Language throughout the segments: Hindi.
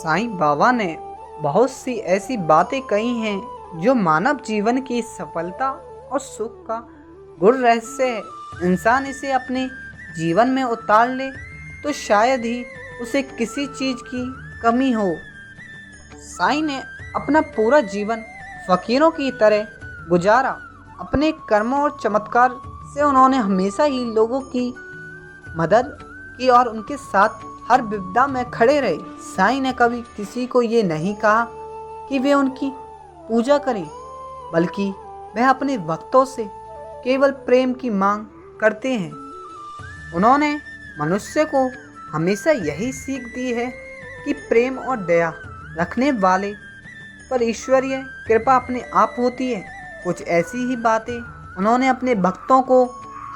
साईं बाबा ने बहुत सी ऐसी बातें कही हैं जो मानव जीवन की सफलता और सुख का गूढ़ रहस्य है। इंसान इसे अपने जीवन में उतार ले तो शायद ही उसे किसी चीज़ की कमी हो। साईं ने अपना पूरा जीवन फकीरों की तरह गुजारा। अपने कर्मों और चमत्कार से उन्होंने हमेशा ही लोगों की मदद की और उनके साथ हर विपदा में खड़े रहे। साईं ने कभी किसी को ये नहीं कहा कि वे उनकी पूजा करें, बल्कि वह अपने भक्तों से केवल प्रेम की मांग करते हैं। उन्होंने मनुष्य को हमेशा यही सीख दी है कि प्रेम और दया रखने वाले पर ईश्वरीय कृपा अपने आप होती है। कुछ ऐसी ही बातें उन्होंने अपने भक्तों को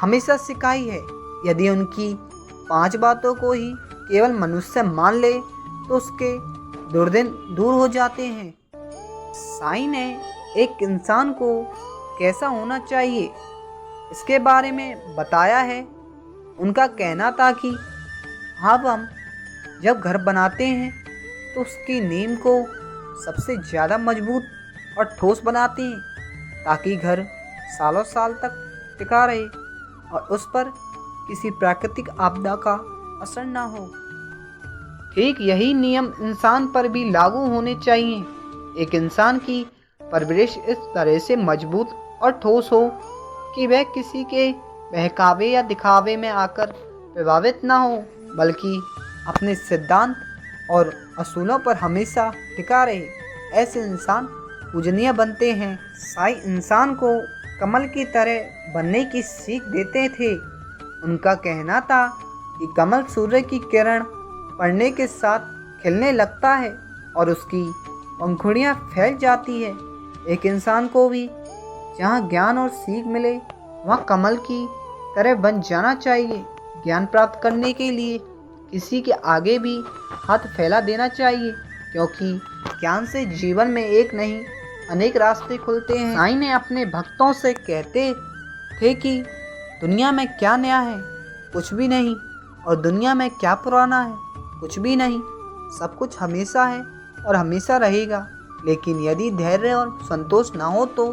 हमेशा सिखाई है। यदि उनकी 5 बातों को ही केवल मनुष्य मान ले तो उसके दुर्दिन दूर हो जाते हैं। साईं ने एक इंसान को कैसा होना चाहिए इसके बारे में बताया है। उनका कहना था कि अब हम जब घर बनाते हैं तो उसकी नींव को सबसे ज़्यादा मजबूत और ठोस बनाते हैं ताकि घर सालों साल तक टिका रहे और उस पर किसी प्राकृतिक आपदा का असर ना हो। ठीक यही नियम इंसान पर भी लागू होने चाहिए। एक इंसान की परवरिश इस तरह से मजबूत और ठोस हो कि वह किसी के बहकावे या दिखावे में आकर प्रभावित ना हो, बल्कि अपने सिद्धांत और असूलों पर हमेशा टिका रहे। ऐसे इंसान पूजनीय बनते हैं। साईं इंसान को कमल की तरह बनने की सीख देते थे। उनका कहना था कि कमल सूर्य की किरण पड़ने के साथ खिलने लगता है और उसकी पंखुड़ियाँ फैल जाती है। एक इंसान को भी जहाँ ज्ञान और सीख मिले वहाँ कमल की तरह बन जाना चाहिए। ज्ञान प्राप्त करने के लिए किसी के आगे भी हाथ फैला देना चाहिए, क्योंकि ज्ञान से जीवन में एक नहीं अनेक रास्ते खुलते हैं। साईं ने अपने भक्तों से कहते थे कि दुनिया में क्या नया है, कुछ भी नहीं, और दुनिया में क्या पुराना है, कुछ भी नहीं। सब कुछ हमेशा है और हमेशा रहेगा। लेकिन यदि धैर्य और संतोष ना हो तो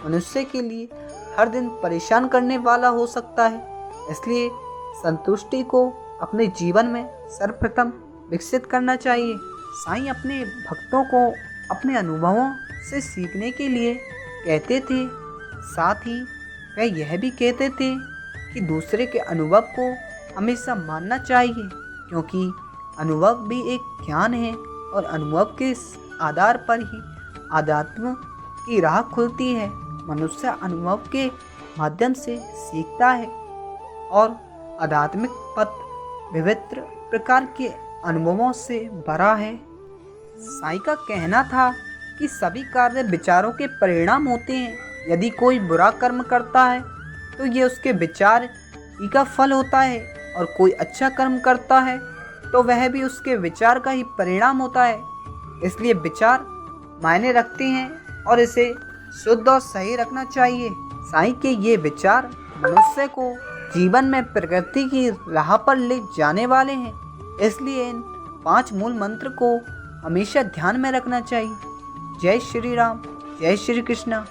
मनुष्य के लिए हर दिन परेशान करने वाला हो सकता है। इसलिए संतुष्टि को अपने जीवन में सर्वप्रथम विकसित करना चाहिए। साईं अपने भक्तों को अपने अनुभवों से सीखने के लिए कहते थे। साथ ही वह यह भी कहते थे कि दूसरे के अनुभव को हमेशा मानना चाहिए, क्योंकि अनुभव भी एक ज्ञान है और अनुभव के आधार पर ही आध्यात्म की राह खुलती है। मनुष्य अनुभव के माध्यम से सीखता है और आध्यात्मिक पथ विविध प्रकार के अनुभवों से भरा है। साईं का कहना था कि सभी कार्य विचारों के परिणाम होते हैं। यदि कोई बुरा कर्म करता है तो ये उसके विचार ही का फल होता है, और कोई अच्छा कर्म करता है तो वह भी उसके विचार का ही परिणाम होता है। इसलिए विचार मायने रखते हैं और इसे शुद्ध और सही रखना चाहिए। साईं के ये विचार मनुष्य को जीवन में प्रकृति की राह पर ले जाने वाले हैं। इसलिए इन 5 मूल मंत्र को हमेशा ध्यान में रखना चाहिए। जय श्री राम, जय श्री कृष्णा।